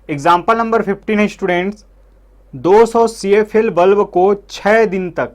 Example number 15 है students, 200 CFL bulb को 6 दिन तक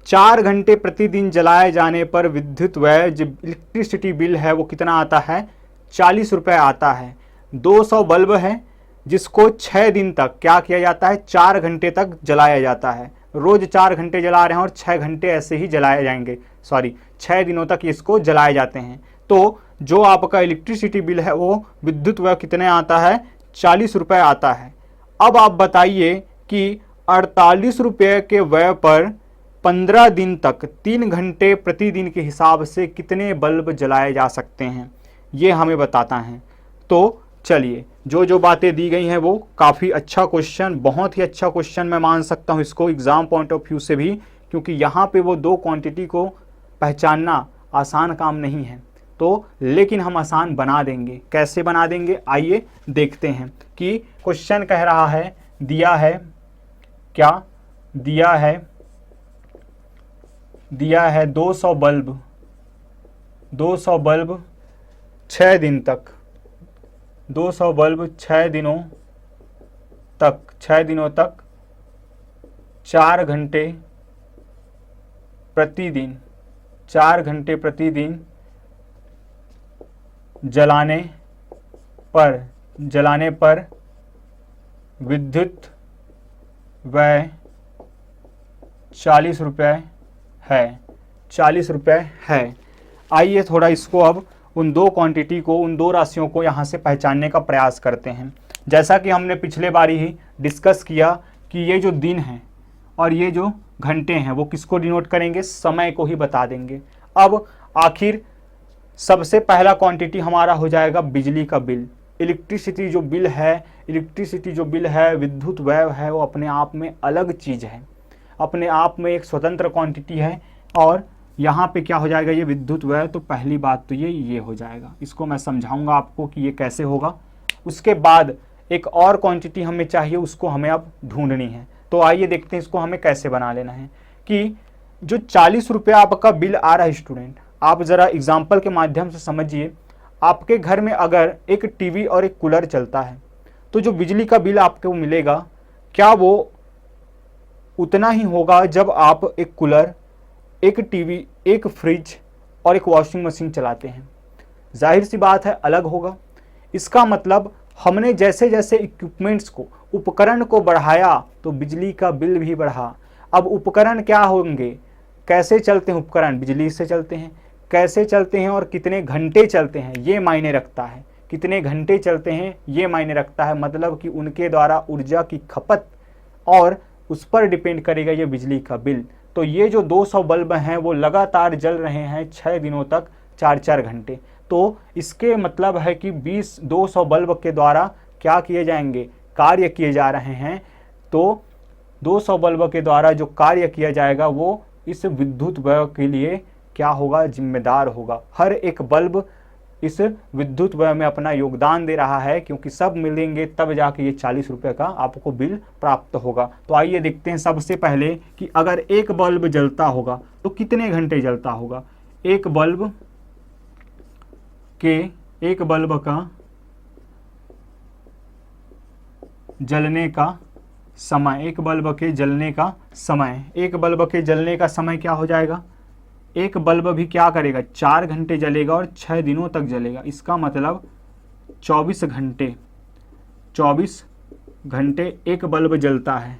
4 घंटे प्रतिदिन जलाए जाने पर विद्युत व्यय जो इलेक्ट्रिसिटी बिल है वो कितना आता है, 40 रुपये आता है। 200 बल्ब है जिसको 6 दिन तक क्या किया जाता है, 4 घंटे तक जलाया जाता है। रोज 4 घंटे जला रहे हैं और 6 घंटे ऐसे ही जलाए जाएंगे, 6 दिनों तक इसको जलाए जाते हैं। तो जो आपका इलेक्ट्रिसिटी बिल है वो विद्युत व्यय कितने आता है, 40 रुपये आता है। अब आप बताइए कि 48 रुपये के व्यय पर 15 दिन तक 3 घंटे प्रतिदिन के हिसाब से कितने बल्ब जलाए जा सकते हैं, ये हमें बताता है। तो चलिए, जो जो बातें दी गई हैं वो काफ़ी अच्छा क्वेश्चन, बहुत ही अच्छा क्वेश्चन मैं मान सकता हूँ इसको एग्ज़ाम पॉइंट ऑफ व्यू से भी, क्योंकि यहाँ पे वो दो क्वांटिटी को पहचानना आसान काम नहीं है। तो लेकिन हम आसान बना देंगे। कैसे बना देंगे, आइए देखते हैं कि क्वेश्चन कह रहा है, दिया है क्या, दिया है 200 बल्ब 6 दिन तक, 200 बल्ब 6 दिनों तक 4 घंटे प्रतिदिन जलाने पर विद्युत व्यय 40 रुपये है। आइए थोड़ा इसको अब उन दो क्वांटिटी को, उन दो राशियों को यहाँ से पहचानने का प्रयास करते हैं। जैसा कि हमने पिछले बारी ही डिस्कस किया कि ये जो दिन हैं और ये जो घंटे हैं वो किसको डिनोट करेंगे, समय को ही बता देंगे। अब आखिर सबसे पहला क्वांटिटी हमारा हो जाएगा बिजली का बिल। इलेक्ट्रिसिटी जो बिल है, विद्युत व्यय है, वो अपने आप में अलग चीज़ है, अपने आप में एक स्वतंत्र क्वांटिटी है। और यहाँ पे क्या हो जाएगा, ये विद्युत व्यय। तो पहली बात तो ये हो जाएगा, इसको मैं समझाऊंगा आपको कि ये कैसे होगा। उसके बाद एक और क्वांटिटी हमें चाहिए, उसको हमें अब ढूंढनी है। तो आइए देखते हैं इसको हमें कैसे बना लेना है। कि जो 40 रुपये आपका बिल आ रहा है स्टूडेंट, आप ज़रा एग्जाम्पल के माध्यम से समझिए। आपके घर में अगर एक टीवी और एक कूलर चलता है तो जो बिजली का बिल आपको मिलेगा, क्या वो उतना ही होगा जब आप एक कूलर, एक टीवी, एक फ्रिज और एक वॉशिंग मशीन चलाते हैं? जाहिर सी बात है अलग होगा। इसका मतलब हमने जैसे जैसे इक्विपमेंट्स को, उपकरण को बढ़ाया तो बिजली का बिल भी बढ़ा। अब उपकरण क्या होंगे, कैसे चलते हैं उपकरण, बिजली से चलते हैं। कैसे चलते हैं और कितने घंटे चलते हैं ये मायने रखता है, कितने घंटे चलते हैं ये मायने रखता है। मतलब कि उनके द्वारा ऊर्जा की खपत, और उस पर डिपेंड करेगा ये बिजली का बिल। तो ये जो 200 बल्ब हैं वो लगातार जल रहे हैं 6 दिनों तक 4-4 घंटे। तो इसके मतलब है कि 200 बल्ब के द्वारा क्या किए जाएंगे, कार्य किए जा रहे हैं। तो 200 बल्ब के द्वारा जो कार्य किया जाएगा वो इस विद्युत व्यय के लिए क्या होगा, जिम्मेदार होगा। हर एक बल्ब इस विद्युत व्यय में अपना योगदान दे रहा है, क्योंकि सब मिलेंगे तब जाके ये 40 रुपये का आपको बिल प्राप्त होगा। तो आइए देखते हैं सबसे पहले कि अगर एक बल्ब जलता होगा तो कितने घंटे जलता होगा। एक बल्ब का जलने का समय, एक बल्ब के जलने का समय क्या हो जाएगा, एक बल्ब भी क्या करेगा, 4 घंटे जलेगा और 6 दिनों तक जलेगा। इसका मतलब 24 घंटे एक बल्ब जलता है।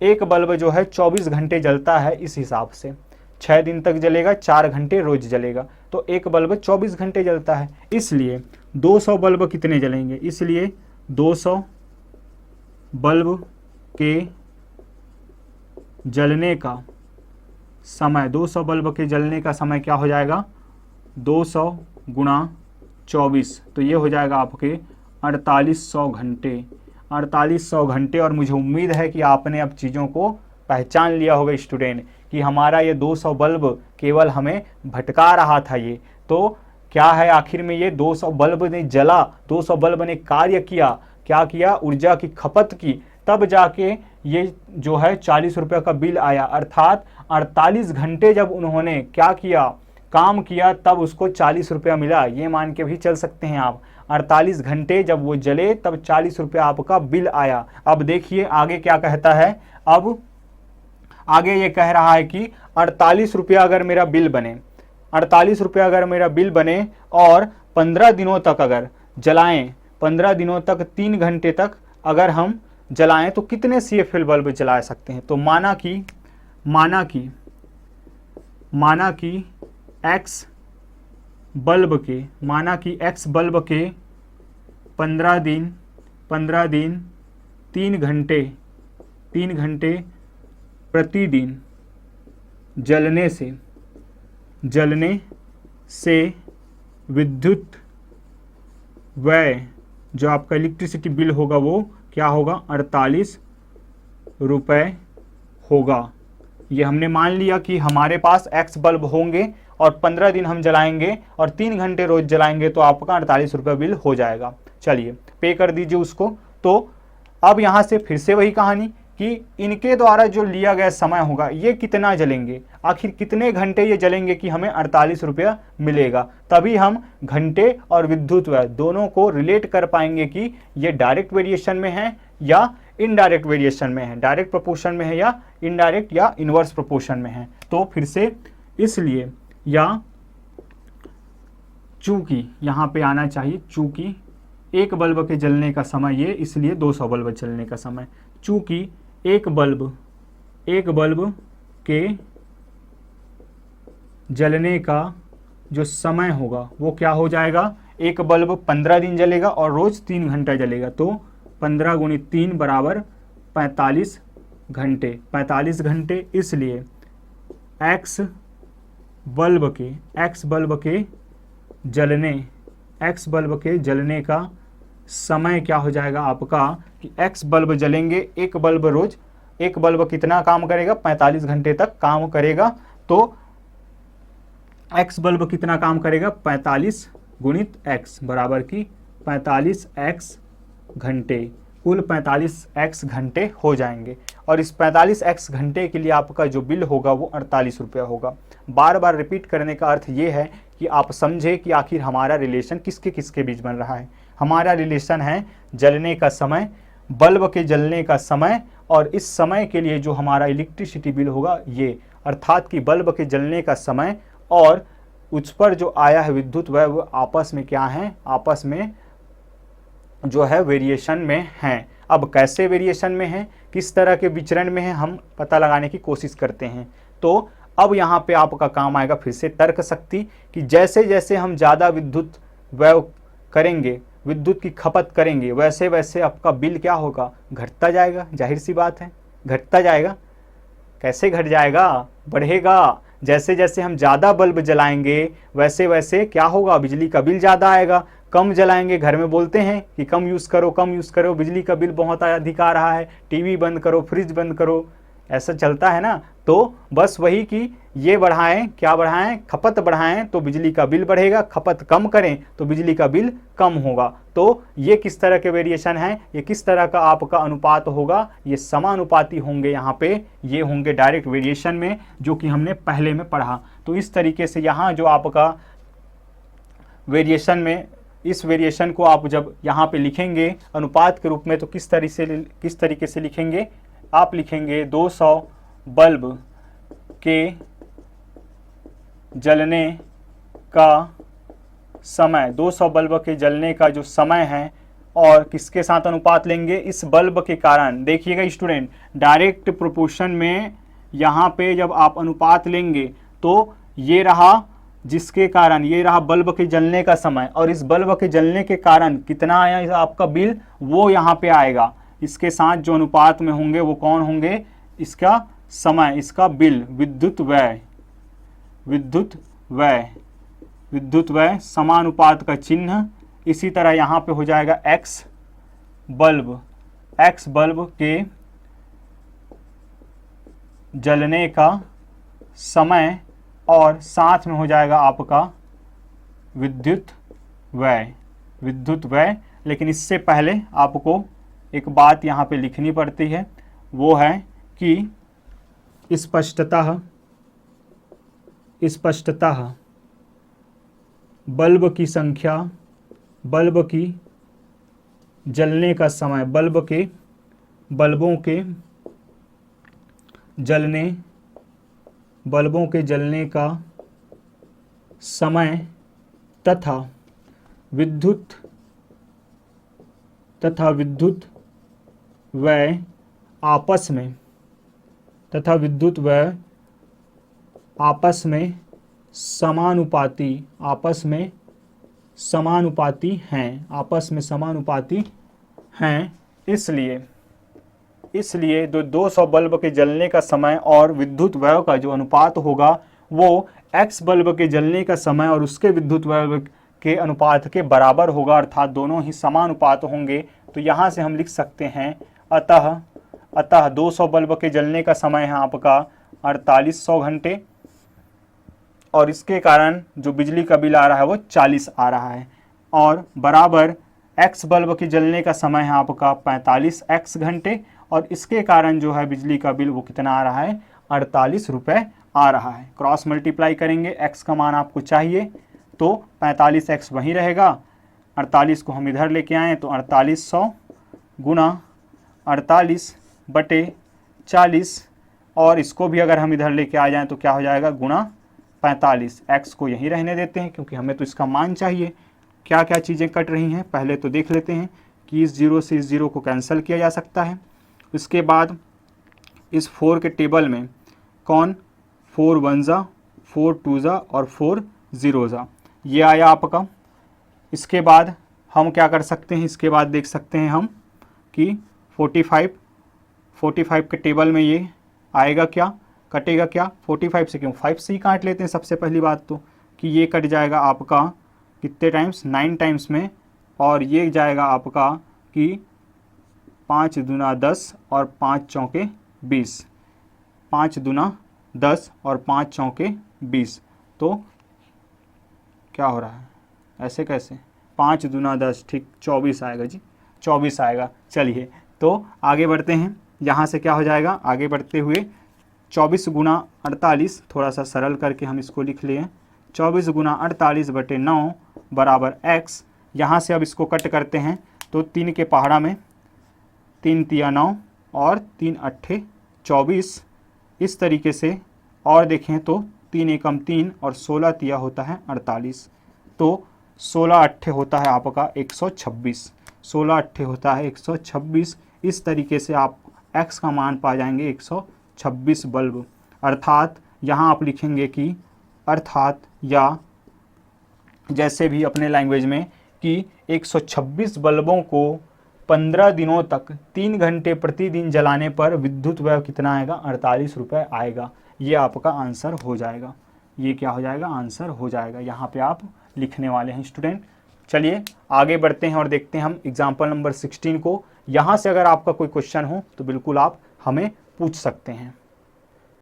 एक बल्ब जो है 24 घंटे जलता है। इस हिसाब से 6 दिन तक जलेगा, 4 घंटे रोज जलेगा, तो एक बल्ब 24 घंटे जलता है। इसलिए 200 बल्ब कितने जलेंगे, इसलिए 200 बल्ब के जलने का समय, 200 बल्ब के जलने का समय क्या हो जाएगा, 200 गुणा 24, तो ये हो जाएगा आपके 4800 घंटे। और मुझे उम्मीद है कि आपने अब चीज़ों को पहचान लिया होगा स्टूडेंट, कि हमारा ये 200 बल्ब केवल हमें भटका रहा था। ये तो क्या है, आखिर में ये 200 बल्ब ने जला, 200 बल्ब ने कार्य किया, क्या किया, ऊर्जा की खपत की, तब जाके ये जो है 40 रुपये का बिल आया। अर्थात 48 घंटे जब उन्होंने क्या किया, काम किया, तब उसको 40 रुपया मिला। ये मान के भी चल सकते हैं आप। 48 घंटे जब वो जले तब 40 रुपये आपका बिल आया। अब देखिए आगे क्या कहता है। अब आगे ये कह रहा है कि 48 रुपया अगर मेरा बिल बने, 48 रुपया अगर मेरा बिल बने और 15 दिनों तक अगर जलाएं, 15 दिनों तक 3 घंटे तक अगर हम जलाएं तो कितने CFL बल्ब जला सकते हैं। तो माना कि एक्स बल्ब के 15 दिन 3 घंटे प्रतिदिन जलने से विद्युत व्यय जो आपका इलेक्ट्रिसिटी बिल होगा वो क्या होगा, 48 रुपये होगा। ये हमने मान लिया कि हमारे पास एक्स बल्ब होंगे और 15 दिन हम जलाएंगे और 3 घंटे रोज जलाएंगे तो आपका 48 रुपये बिल हो जाएगा। चलिए पे कर दीजिए उसको। तो अब यहाँ से फिर से वही कहानी कि इनके द्वारा जो लिया गया समय होगा ये कितना जलेंगे, आखिर कितने घंटे ये जलेंगे कि हमें 48 रुपया मिलेगा। तभी हम घंटे और विद्युत व्यय दोनों को रिलेट कर पाएंगे कि ये डायरेक्ट वेरिएशन में है या इनडायरेक्ट वेरिएशन में है, डायरेक्ट प्रोपोर्शन में है या इनडायरेक्ट या इनवर्स प्रोपोर्शन में है। तो फिर से इसलिए या चूंकि यहाँ पे आना चाहिए, चूंकि एक बल्ब के जलने का समय ये, इसलिए 200 बल्ब जलने का समय। चूंकि एक बल्ब के जलने का जो समय होगा वो क्या हो जाएगा, एक बल्ब 15 दिन जलेगा और रोज 3 घंटा जलेगा। तो 15 × 3 = 45 घंटे। 45 घंटे, इसलिए एक्स बल्ब के जलने का समय क्या हो जाएगा आपका कि एक्स बल्ब जलेंगे, एक बल्ब कितना काम करेगा, 45 घंटे तक काम करेगा। तो एक्स बल्ब कितना काम करेगा, 45 × x बराबर की 45x घंटे, कुल 45x घंटे हो जाएंगे। और इस 45x घंटे के लिए आपका जो बिल होगा वो 48 रुपया होगा। बार बार रिपीट करने का अर्थ ये है कि आप समझे कि आखिर हमारा रिलेशन किसके किसके बीच बन रहा है। हमारा रिलेशन है जलने का समय, बल्ब के जलने का समय, और इस समय के लिए जो हमारा इलेक्ट्रिसिटी बिल होगा ये, अर्थात कि बल्ब के जलने का समय और उस पर जो आया है विद्युत व्यय वो आपस में क्या है, आपस में जो है वेरिएशन में हैं। अब कैसे वेरिएशन में है, किस तरह के विचरण में है, हम पता लगाने की कोशिश करते हैं। तो अब यहाँ पे आपका काम आएगा फिर से तर्क शक्ति, कि जैसे जैसे हम ज़्यादा विद्युत व्यय करेंगे, विद्युत की खपत करेंगे, वैसे वैसे आपका बिल क्या होगा, घटता जाएगा। जाहिर सी बात है घटता जाएगा। कैसे घट जाएगा, बढ़ेगा। जैसे जैसे हम ज़्यादा बल्ब जलाएंगे वैसे वैसे क्या होगा, बिजली का बिल ज़्यादा आएगा। कम जलाएंगे, घर में बोलते हैं कि कम यूज़ करो, बिजली का बिल बहुत अधिक आ रहा है, टीवी बंद करो, फ्रिज बंद करो, ऐसा चलता है ना। तो बस वही कि ये बढ़ाएं, क्या बढ़ाएं, खपत बढ़ाएं तो बिजली का बिल बढ़ेगा, खपत कम करें तो बिजली का बिल कम होगा। तो ये किस तरह के वेरिएशन है, ये किस तरह का आपका अनुपात होगा, ये समानुपाती होंगे। यहाँ पे ये होंगे डायरेक्ट वेरिएशन में, जो कि हमने पहले में पढ़ा। तो इस तरीके से यहाँ जो आपका वेरिएशन में, इस वेरिएशन को आप जब यहाँ पे लिखेंगे अनुपात के रूप में तो किस तरीके से लिखेंगे, आप लिखेंगे 200 बल्ब के जलने का समय, 200 बल्ब के जलने का जो समय है, और किसके साथ अनुपात लेंगे, इस बल्ब के कारण। देखिएगा स्टूडेंट, डायरेक्ट प्रोपोर्शन में यहाँ पे जब आप अनुपात लेंगे तो ये रहा जिसके कारण, ये रहा बल्ब के जलने का समय, और इस बल्ब के जलने के कारण कितना आया आपका बिल, वो यहाँ पे आएगा। इसके साथ जो अनुपात में होंगे वो कौन होंगे, इसका समय, इसका बिल, विद्युत व्यय समानुपात का चिन्ह। इसी तरह यहाँ पे हो जाएगा एक्स बल्ब के जलने का समय, और साथ में हो जाएगा आपका विद्युत व्यय। लेकिन इससे पहले आपको एक बात यहाँ पे लिखनी पड़ती है, वो है कि स्पष्टतः बल्ब की संख्या बल्बों के जलने का समय, बल्बों के जलने का समय तथा विद्युत व्यय आपस में समानुपाती हैं। इसलिए 200 बल्ब के जलने का समय और विद्युत व्यय का जो अनुपात होगा वो x बल्ब के जलने का समय और उसके विद्युत व्यय के अनुपात के बराबर होगा, अर्थात दोनों ही समानुपात होंगे। तो यहाँ से हम लिख सकते हैं अतः 200 बल्ब के जलने का समय है आपका 4800 घंटे और इसके कारण जो बिजली का बिल आ रहा है वो 40 आ रहा है, और बराबर x बल्ब के जलने का समय है आपका 45x घंटे और इसके कारण जो है बिजली का बिल वो कितना आ रहा है, 48 रुपये आ रहा है। क्रॉस मल्टीप्लाई करेंगे, x का मान आपको चाहिए तो 45x वहीं रहेगा, 48 को हम इधर लेके आए तो 4800 गुना 48/40 और इसको भी अगर हम इधर लेके आ जाएं तो क्या हो जाएगा, गुना 45। x को यहीं रहने देते हैं क्योंकि हमें तो इसका मान चाहिए। क्या क्या चीज़ें कट रही हैं पहले तो देख लेते हैं कि इस 0 से इस 0 को कैंसिल किया जा सकता है। इसके बाद इस 4 के टेबल में कौन 4 1 4 2 और 4 0 ये आया आपका। इसके बाद हम क्या कर सकते हैं, इसके बाद देख सकते हैं हम कि 45 के टेबल में ये आएगा क्या, कटेगा क्या, 45 से क्यों 5 से ही काट लेते हैं सबसे पहली बात तो, कि ये कट जाएगा आपका कितने टाइम्स, 9 टाइम्स में, और ये जाएगा आपका कि 5 दूना 10 और 5 चौके 20, 5 दूना 10 और 5 चौके 20। तो क्या हो रहा है, ऐसे कैसे, 5 दूना 10, ठीक 24 आएगा जी, 24 आएगा। चलिए तो आगे बढ़ते हैं, यहाँ से क्या हो जाएगा, आगे बढ़ते हुए 24 गुना 48, थोड़ा सा सरल करके हम इसको लिख लिए, 24 गुना 48/9 बराबर x। यहाँ से अब इसको कट करते हैं तो 3 के पहाड़ा में 3 तिया 9 और 3 अट्ठे 24, इस तरीके से। और देखें तो 3 एकम 3 और 16 तिया होता है 48, तो 16 अट्ठे होता है आपका 126, 16 अट्ठे होता है 126। इस तरीके से आप x का मान पा जाएंगे 126 बल्ब। अर्थात यहाँ आप लिखेंगे कि अर्थात, या जैसे भी अपने लैंग्वेज में, कि 126 बल्बों को 15 दिनों तक 3 घंटे प्रतिदिन जलाने पर विद्युत व्यय कितना आएगा, 48 रुपये आएगा। ये आपका आंसर हो जाएगा, ये क्या हो जाएगा, आंसर हो जाएगा। यहाँ पे आप लिखने वाले हैं स्टूडेंट। चलिए आगे बढ़ते हैं और देखते हैं हम एग्जाम्पल नंबर 16 को। यहाँ से अगर आपका कोई क्वेश्चन हो तो बिल्कुल आप हमें पूछ सकते हैं।